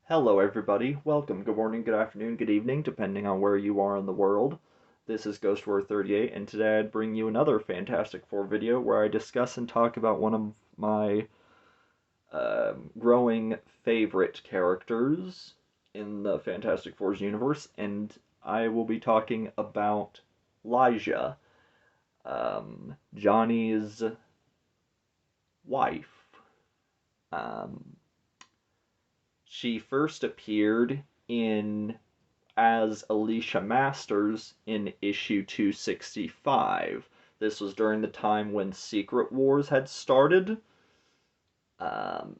Hello, everybody. Welcome. Good morning, good afternoon, good evening, depending on where you are in the world. This is Ghost War 38, and today I'd bring you another Fantastic Four video where I discuss and talk about one of my growing favorite characters in the Fantastic Four's universe, and I will be talking about Lyja, Johnny's wife. She first appeared in as Alicia Masters in issue 265. This was during the time when Secret Wars had started. Um,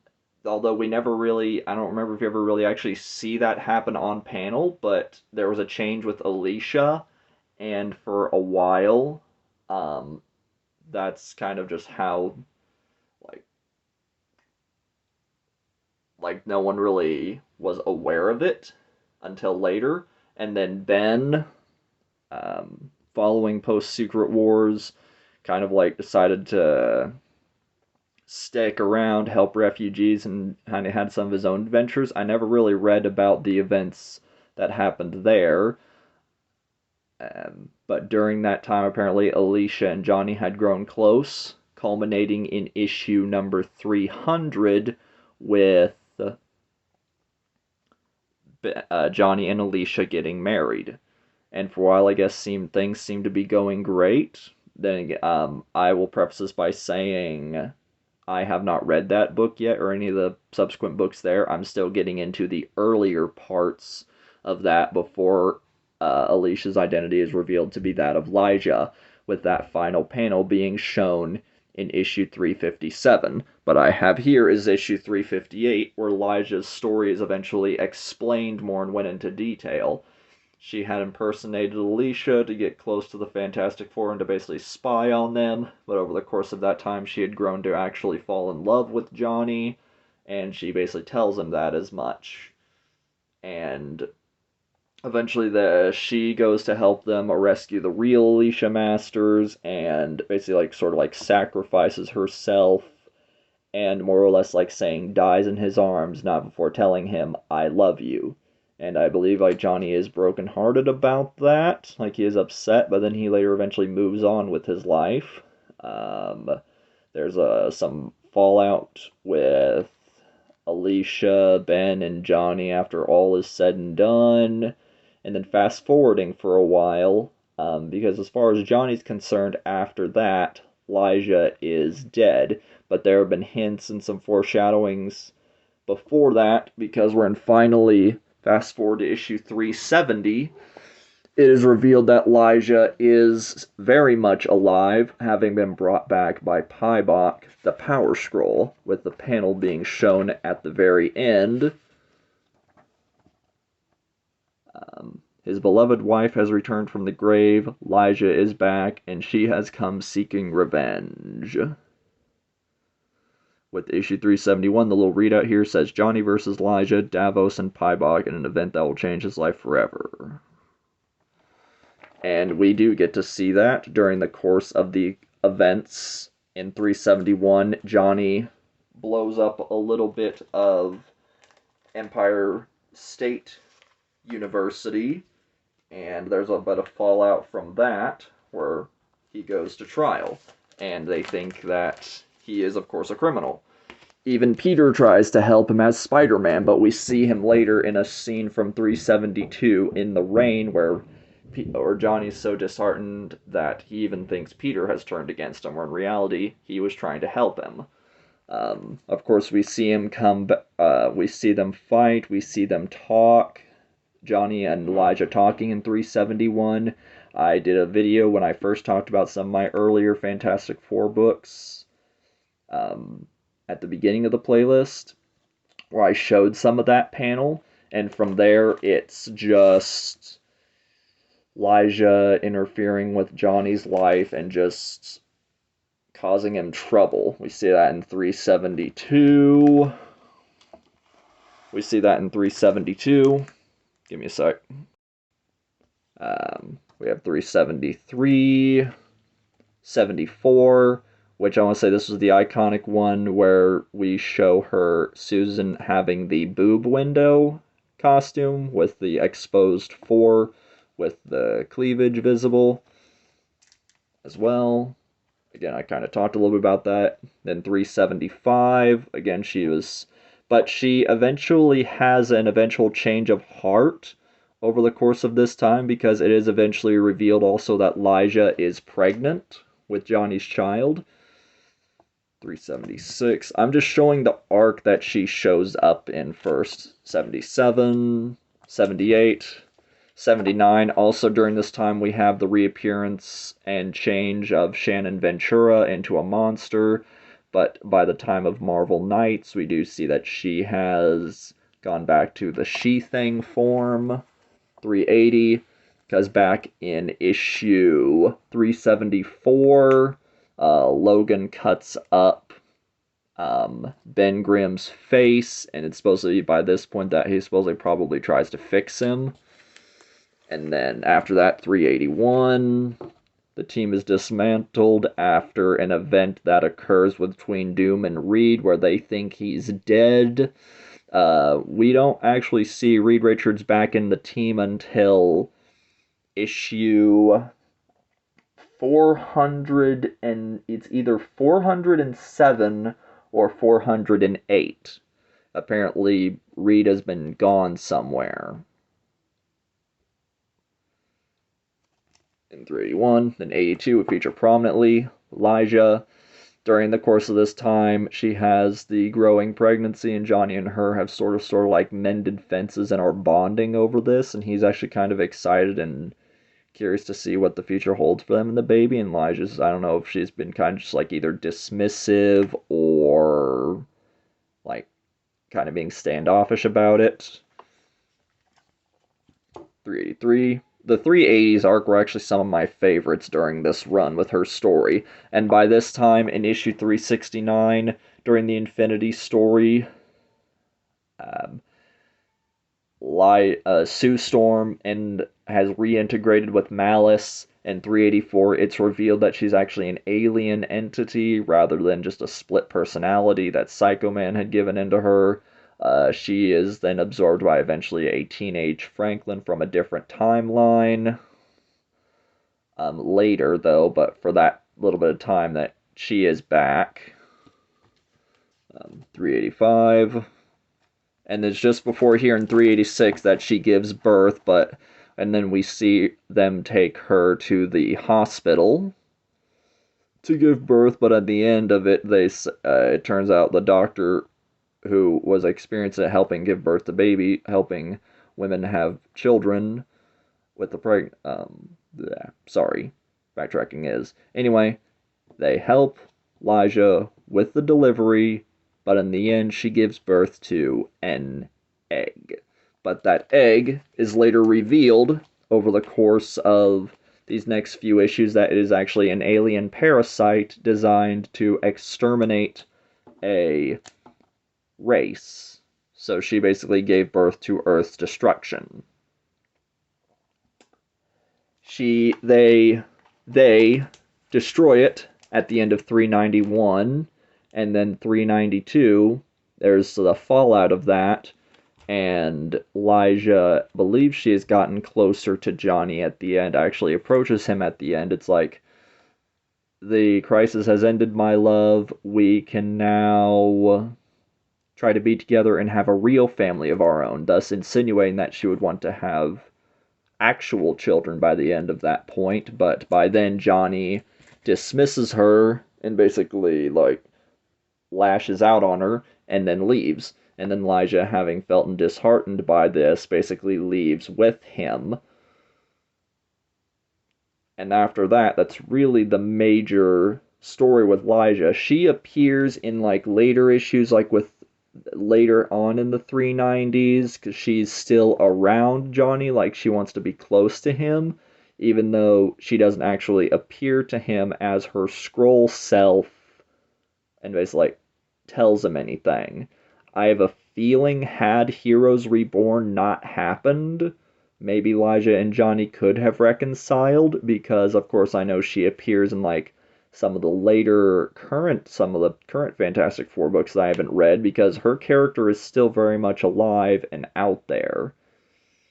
Although we never really, I don't remember if you ever really actually see that happen on panel, but there was a change with Alicia, and for a while, um, that's kind of just how, like, no one really was aware of it until later. And then Ben, following post Secret Wars, kind of decided to stick around, help refugees, and kind of had some of his own adventures. I never really read about the events that happened there. But during that time, apparently, Alicia and Johnny had grown close, culminating in issue number 300 with Johnny and Alicia getting married. And for a while, I guess things seem to be going great. Then I will preface this by saying I have not read that book yet or any of the subsequent books there. I'm still getting into the earlier parts of that before Alicia's identity is revealed to be that of Lyja, with that final panel being shown in issue 357. But I have here is issue 358, where Lyja's story is eventually explained more and went into detail. She had impersonated Alicia to get close to the Fantastic Four and to basically spy on them, but over the course of that time she had grown to actually fall in love with Johnny, and she basically tells him that as much. And eventually she goes to help them rescue the real Alicia Masters, and basically sacrifices herself, and more or less saying dies in his arms, not before telling him, "I love you." And I believe Johnny is brokenhearted about that. He is upset, but then he later eventually moves on with his life. There's some fallout with Alicia, Ben, and Johnny after all is said and done. And then fast forwarding for a while, because as far as Johnny's concerned, after that, Lyja is dead. But there have been hints and some foreshadowings before that, because when finally fast forward to issue 370, it is revealed that Lyja is very much alive, having been brought back by Pybok, the Power Scroll, with the panel being shown at the very end. His beloved wife has returned from the grave, Lyja is back, and she has come seeking revenge. With issue 371, the little readout here says Johnny versus Lyja, Davos, and Pybok in an event that will change his life forever. And we do get to see that during the course of the events. In 371, Johnny blows up a little bit of Empire State University, and there's a bit of fallout from that, where he goes to trial, and they think that he is, of course, a criminal. Even Peter tries to help him as Spider-Man, but we see him later in a scene from 372 in the rain where Johnny's so disheartened that he even thinks Peter has turned against him, where in reality, he was trying to help him. Of course, we see him we see them fight, we see them talk, Johnny and Lyja talking in 371. I did a video when I first talked about some of my earlier Fantastic Four books, at the beginning of the playlist, where I showed some of that panel, and from there, it's just Lyja interfering with Johnny's life and just causing him trouble. We see that in 372. We see that in 372. Give me a sec. We have 373, 74, which I want to say this was the iconic one where we show her, Susan, having the boob window costume with the exposed fore with the cleavage visible as well. Again, I kind of talked a little bit about that. Then 375, again, but she eventually has an eventual change of heart over the course of this time, because it is eventually revealed also that Lyja is pregnant with Johnny's child. 376. I'm just showing the arc that she shows up in first. 77, 78, 79. Also during this time we have the reappearance and change of Shannon Ventura into a monster, but by the time of Marvel Knights we do see that she has gone back to the she-thing form. 380, because back in issue 374, Logan cuts up Ben Grimm's face, and it's supposed to be by this point that he supposedly probably tries to fix him. And then after that, 381, the team is dismantled after an event that occurs between Doom and Reed where they think he's dead. We don't actually see Reed Richards back in the team until issue 400, and it's either 407 or 408. Apparently, Reed has been gone somewhere. In 381, then 82 would feature prominently Lyja. During the course of this time, she has the growing pregnancy, and Johnny and her have sort of like mended fences and are bonding over this, and he's actually kind of excited and curious to see what the future holds for them and the baby. And Lyja's, I don't know if she's been kind of just like either dismissive or like kind of being standoffish about it. 383. The 380s arc were actually some of my favorites during this run with her story. And by this time, in issue 369, during the Infinity story, Sue Storm has reintegrated with Malice. In 384, it's revealed that she's actually an alien entity rather than just a split personality that Psycho Man had given into her. She is then absorbed by eventually a teenage Franklin from a different timeline. Later, though, but for that little bit of time that she is back. 385. And it's just before here in 386 that she gives birth, and then we see them take her to the hospital to give birth, but at the end of it, it turns out the doctor who was experienced at helping give birth to baby, helping women have children with the backtracking is. Anyway, they help Lyja with the delivery, but in the end, she gives birth to an egg. But that egg is later revealed over the course of these next few issues that it is actually an alien parasite designed to exterminate a race. So she basically gave birth to Earth's destruction. They destroy it at the end of 391, and then 392, there's the fallout of that, and Lyja believes she has gotten closer to Johnny at the end, actually approaches him at the end. It's like, the crisis has ended, my love. We can now try to be together and have a real family of our own, thus insinuating that she would want to have actual children by the end of that point. But by then, Johnny dismisses her and basically, lashes out on her and then leaves. And then Lyja, having felt disheartened by this, basically leaves with him. And after that, that's really the major story with Lyja. She appears in later issues, with later on in the 390s, because she's still around Johnny, she wants to be close to him, even though she doesn't actually appear to him as her scroll self and basically tells him anything. I have a feeling, had Heroes Reborn not happened, maybe Lyja and Johnny could have reconciled, because of course I know she appears in some of the current Fantastic Four books that I haven't read, because her character is still very much alive and out there.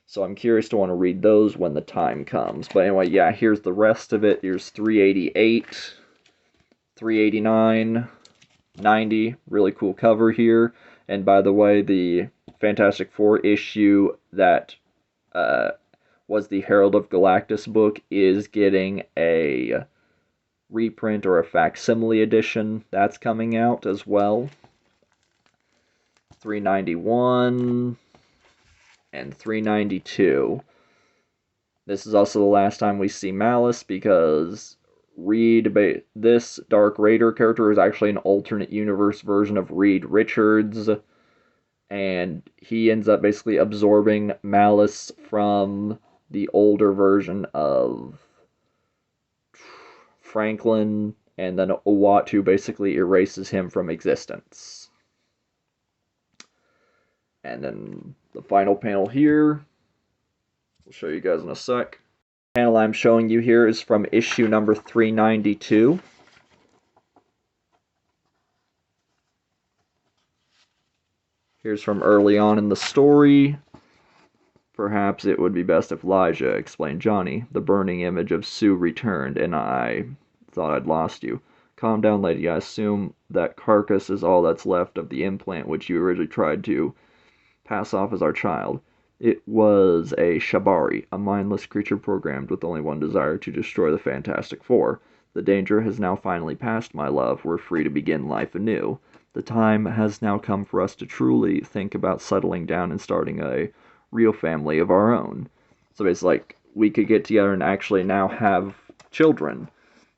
So I'm curious to want to read those when the time comes. But anyway, yeah, here's the rest of it. Here's 388, 389, 90. Really cool cover here. And by the way, the Fantastic Four issue that was the Herald of Galactus book is getting a reprint or a facsimile edition that's coming out as well. 391 and 392. This is also the last time we see Malice, because this Dark Raider character is actually an alternate universe version of Reed Richards, and he ends up basically absorbing Malice from the older version of Franklin, and then Uatu basically erases him from existence. And then the final panel here, I'll show you guys in a sec. The panel I'm showing you here is from issue number 392. Here's from early on in the story. Perhaps it would be best if Lyja, explained Johnny. The burning image of Sue returned, and I thought I'd lost you. Calm down, lady. I assume that carcass is all that's left of the implant which you originally tried to pass off as our child. It was a Shabari, a mindless creature programmed with only one desire, to destroy the Fantastic Four. The danger has now finally passed, my love. We're free to begin life anew. The time has now come for us to truly think about settling down and starting a real family of our own. So it's like, we could get together and actually now have children.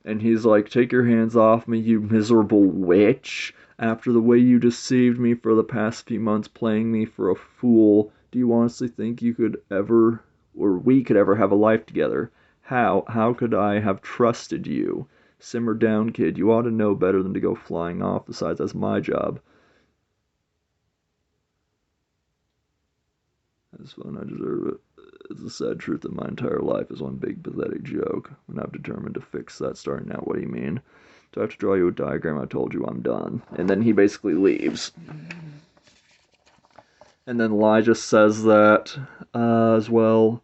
And he's like, take your hands off me, you miserable witch. After the way you deceived me for the past few months, playing me for a fool, do you honestly think you could ever, or we could ever have a life together? How could I have trusted you? Simmer down, kid. You ought to know better than to go flying off. Besides, that's my job. That's fun, I deserve it. It's the sad truth that my entire life is one big pathetic joke, and I've determined to fix that starting now. What do you mean? Do I have to draw you a diagram? I told you I'm done. And then he basically leaves. And then Lyja says that, as well,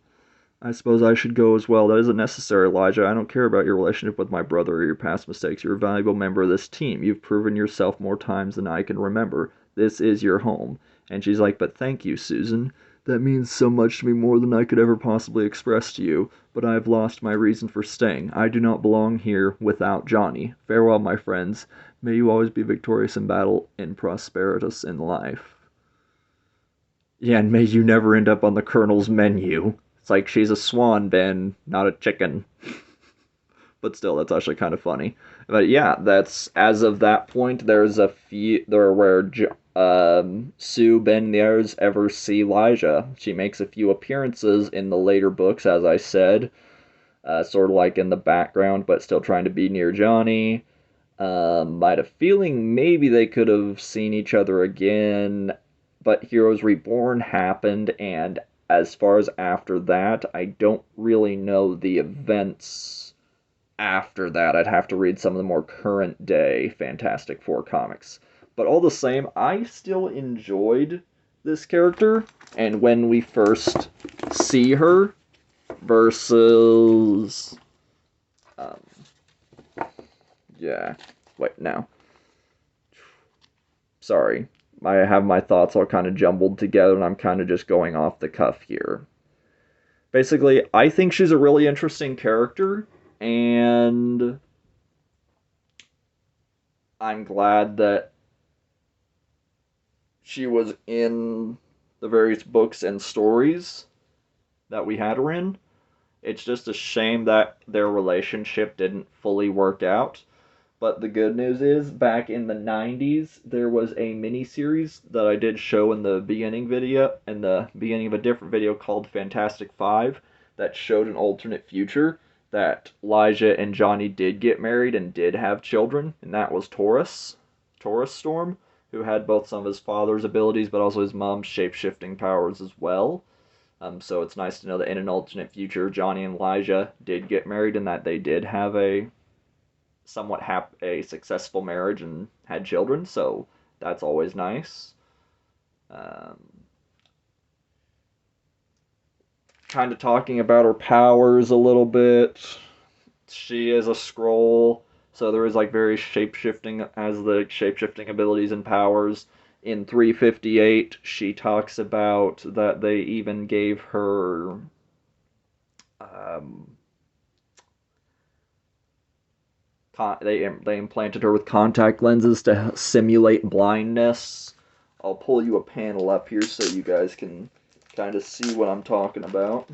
I suppose I should go as well. That isn't necessary, Lyja. I don't care about your relationship with my brother or your past mistakes. You're a valuable member of this team. You've proven yourself more times than I can remember. This is your home. And she's like, but thank you, Susan. That means so much to me, more than I could ever possibly express to you. But I have lost my reason for staying. I do not belong here without Johnny. Farewell, my friends. May you always be victorious in battle and prosperous in life. Yeah, and may you never end up on the Colonel's menu. It's like she's a swan, Ben, not a chicken. But still, that's actually kind of funny. But yeah, that's, as of that point, there's a few, where Sue, Ben, and the others ever see Lyja. She makes a few appearances in the later books, as I said, sort of like in the background, but still trying to be near Johnny. I had a feeling maybe they could have seen each other again, but Heroes Reborn happened, and as far as after that, I don't really know the events after that. I'd have to read some of the more current day Fantastic Four comics. But all the same, I still enjoyed this character, and when we first see her versus... yeah, wait, now. Sorry. I have my thoughts all kind of jumbled together, and I'm kind of just going off the cuff here. Basically, I think she's a really interesting character, and I'm glad that she was in the various books and stories that we had her in. It's just a shame that their relationship didn't fully work out. But the good news is, back in the 90s, there was a miniseries that I did show in the beginning of a different video called Fantastic Five, that showed an alternate future, that Lyja and Johnny did get married and did have children, and that was Taurus Storm, who had both some of his father's abilities, but also his mom's shape-shifting powers as well. So it's nice to know that in an alternate future, Johnny and Lyja did get married, and that they did have a somewhat a successful marriage and had children, so that's always nice. Um, kind of talking about her powers a little bit. She is a scroll, so there is like various shapeshifting as the shapeshifting abilities and powers. In 358, she talks about that they even gave her um, they implanted her with contact lenses to simulate blindness. I'll pull you a panel up here so you guys can kind of see what I'm talking about.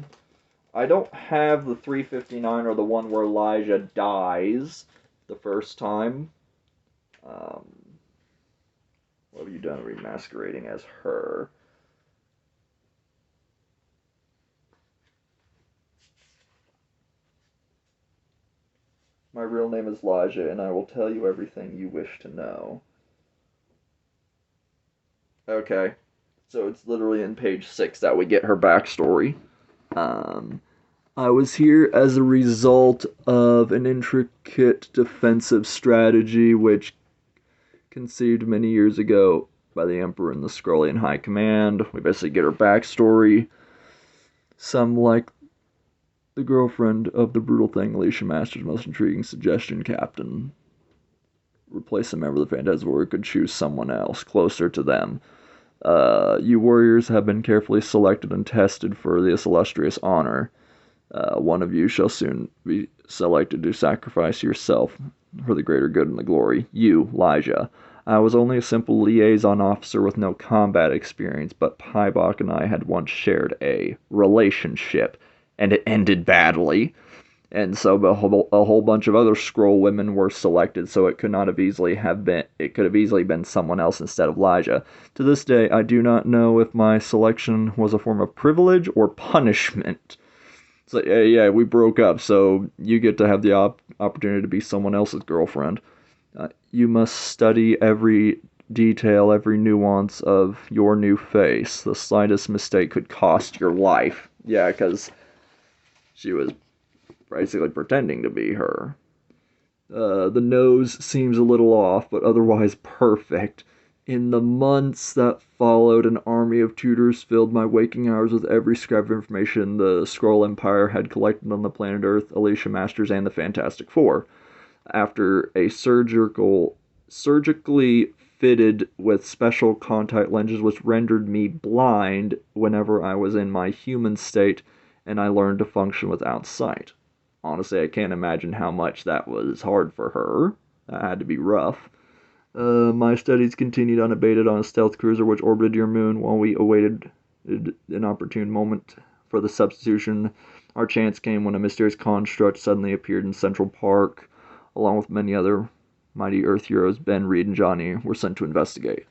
I don't have the 359 or the one where Lyja dies the first time. Um, what have you done remasquerading as her? My real name is Lyja, and I will tell you everything you wish to know. Okay, so it's literally in page 6 that we get her backstory. Um, I was here as a result of an intricate defensive strategy which conceived many years ago by the Emperor and the Skrullian High Command. We basically get her backstory. Some like the girlfriend of the brutal thing, Alicia Masters' most intriguing suggestion, Captain. Replace a member of the Phantasm could choose someone else, closer to them. You warriors have been carefully selected and tested for this illustrious honor. One of you shall soon be selected to sacrifice yourself for the greater good and the glory. You, Lyja. I was only a simple liaison officer with no combat experience, but Pybok and I had once shared a relationship, and it ended badly. And so a whole bunch of other scroll women were selected, so it could not have easily have been it could have easily been someone else instead of Lyja. To this day, I do not know if my selection was a form of privilege or punishment. It's like, yeah, we broke up, so you get to have the opportunity to be someone else's girlfriend. You must study every detail, every nuance of your new face. The slightest mistake could cost your life. Yeah, because she was basically pretending to be her. The nose seems a little off, but otherwise perfect. In the months that followed, an army of tutors filled my waking hours with every scrap of information the Skrull Empire had collected on the planet Earth, Alicia Masters, and the Fantastic Four. After a surgically fitted with special contact lenses which rendered me blind whenever I was in my human state, and I learned to function without sight. Honestly, I can't imagine how much that was hard for her. That had to be rough. My studies continued unabated on a stealth cruiser which orbited your moon while we awaited an opportune moment for the substitution. Our chance came when a mysterious construct suddenly appeared in Central Park, along with many other mighty Earth heroes. Ben, Reed, and Johnny were sent to investigate.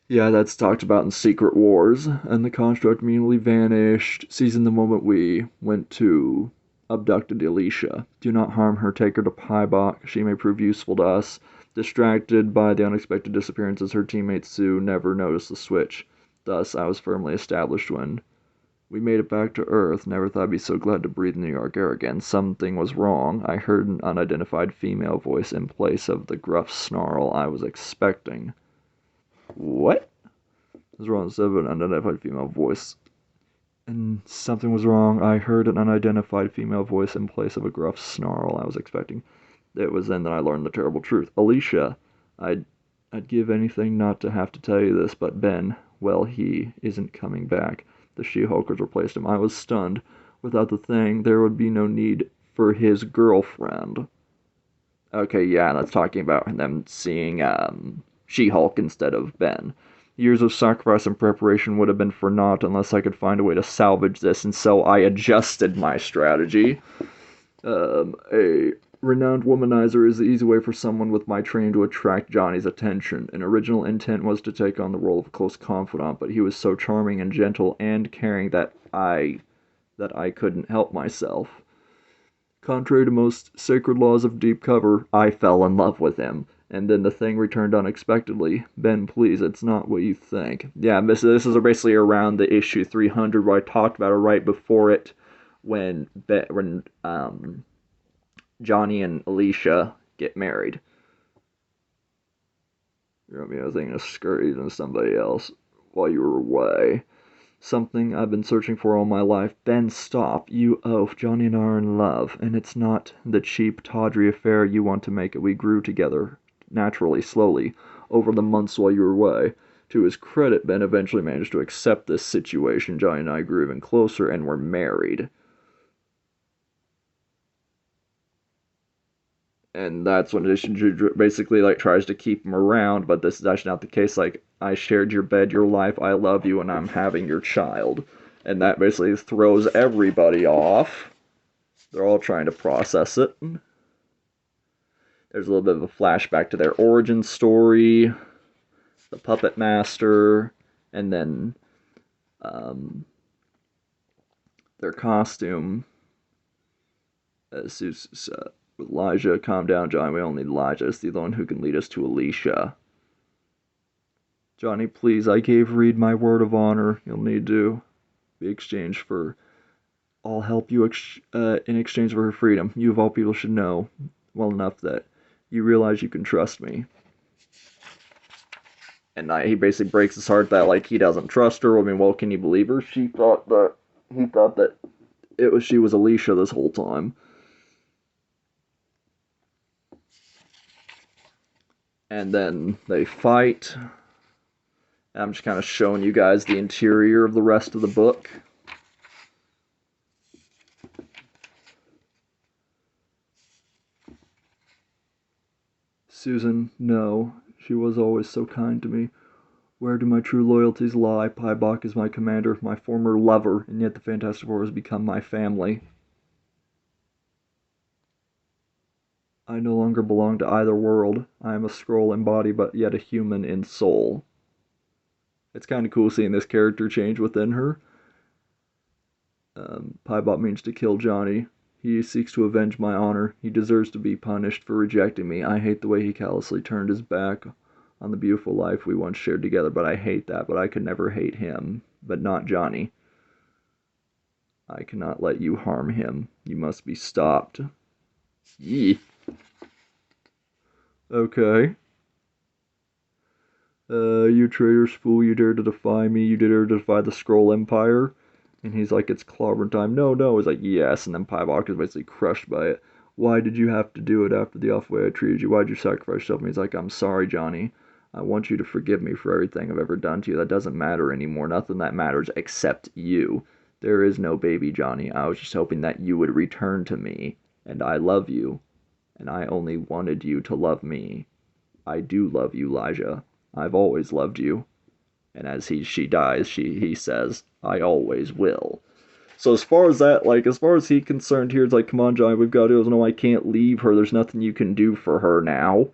Yeah, that's talked about in Secret Wars, and the construct immediately vanished, seizing the moment we went to abducted Alicia. Do not harm her, take her to Pybok. She may prove useful to us. Distracted by the unexpected disappearances, her teammate Sue never noticed the switch. Thus, I was firmly established when we made it back to Earth. Never thought I'd be so glad to breathe New York air again. Something was wrong. I heard an unidentified female voice in place of the gruff snarl I was expecting. What? Was wrong instead of an unidentified female voice. And something was wrong. I heard an unidentified female voice in place of a gruff snarl I was expecting. It was then that I learned the terrible truth. Alicia, I'd give anything not to have to tell you this, but Ben, well, he isn't coming back. The She-Hulkers replaced him. I was stunned. Without the thing, there would be no need for his girlfriend. Okay, yeah, that's talking about them seeing She-Hulk instead of Ben. Years of sacrifice and preparation would have been for naught unless I could find a way to salvage this, and so I adjusted my strategy. A renowned womanizer is the easy way for someone with my training to attract Johnny's attention. An original intent was to take on the role of a close confidant, but he was so charming and gentle and caring that I couldn't help myself. Contrary to most sacred laws of deep cover, I fell in love with him. And then the thing returned unexpectedly. Ben, please, it's not what you think. Yeah, this is basically around the issue 300 where I talked about it right before it when Johnny and Alicia get married. You know, I was thinking of skirting somebody else while you were away. Something I've been searching for all my life. Ben, stop. You oaf. Johnny and I are in love, and it's not the cheap, tawdry affair you want to make it. We grew together, naturally, slowly, over the months while you were away. To his credit, Ben eventually managed to accept this situation. Johnny and I grew even closer, and were married. And that's when she basically like tries to keep him around, but this is actually not the case. Like, I shared your bed, your life, I love you, and I'm having your child. And that basically throws everybody off. They're all trying to process it. There's a little bit of a flashback to their origin story, the puppet master, and then their costume. With Lyja, calm down, Johnny. We don't need Lyja. It's the one who can lead us to Alicia. Johnny, please, I gave Reed my word of honor. You'll need to be exchanged for... I'll help you in exchange for her freedom. You of all people should know well enough that you realize you can trust me. And he basically breaks his heart that, like, he doesn't trust her. I mean, well, can you believe her? He thought that she was Alicia this whole time. And then they fight. And I'm just kind of showing you guys the interior of the rest of the book. Susan, no. She was always so kind to me. Where do my true loyalties lie? Paibok is my commander, my former lover, and yet the Fantastic Four has become my family. I no longer belong to either world. I am a Skrull in body, but yet a human in soul. It's kind of cool seeing this character change within her. Paibok means to kill Johnny. He seeks to avenge my honor. He deserves to be punished for rejecting me. I hate the way he callously turned his back on the beautiful life we once shared together, but I hate that. But I could never hate him, but not Johnny. I cannot let you harm him. You must be stopped. Yee. Okay. You traitorous fool, you dare to defy me, you dare to defy the Skrull Empire? And he's like, it's clobbering time. No, no. He's like, yes. And then Paibok is basically crushed by it. Why did you have to do it after the awful way I treated you? Why did you sacrifice yourself? And he's like, I'm sorry, Johnny. I want you to forgive me for everything I've ever done to you. That doesn't matter anymore. Nothing that matters except you. There is no baby, Johnny. I was just hoping that you would return to me. And I love you. And I only wanted you to love me. I do love you, Lyja. I've always loved you. And as she dies, he says, I always will. So as far as that, like, as far as he's concerned here, it's like, come on, Johnny, we've got to do this. No, I can't leave her. There's nothing you can do for her now.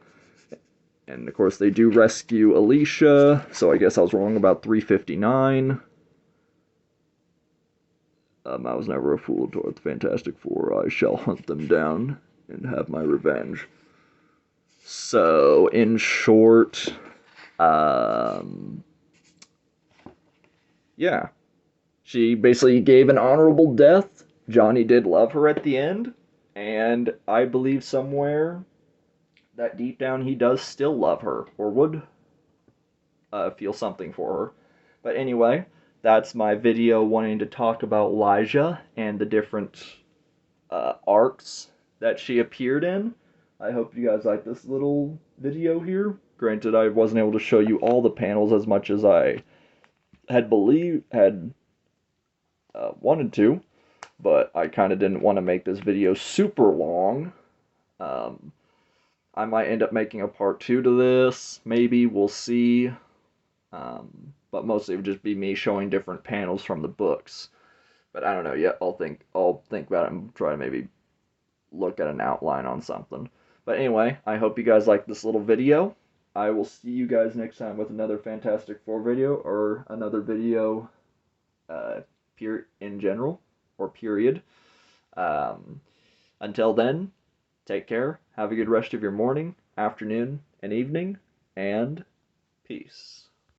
And, of course, they do rescue Alicia. So I guess I was wrong about 359. I was never a fool toward the Fantastic Four. I shall hunt them down and have my revenge. So, in short, yeah. She basically gave an honorable death. Johnny did love her at the end. And I believe somewhere that deep down he does still love her. Or would feel something for her. But anyway, that's my video wanting to talk about Lyja and the different arcs that she appeared in. I hope you guys like this little video here. Granted, I wasn't able to show you all the panels as much as I had wanted to, but I kind of didn't want to make this video super long. I might end up making a part 2 to this. Maybe, we'll see. But mostly it would just be me showing different panels from the books. But I don't know yet. I'll think about it and try to maybe look at an outline on something. But anyway, I hope you guys like this little video. I will see you guys next time with another Fantastic Four video, or another video in general, or period. Until then, take care, have a good rest of your morning, afternoon, and evening, and peace.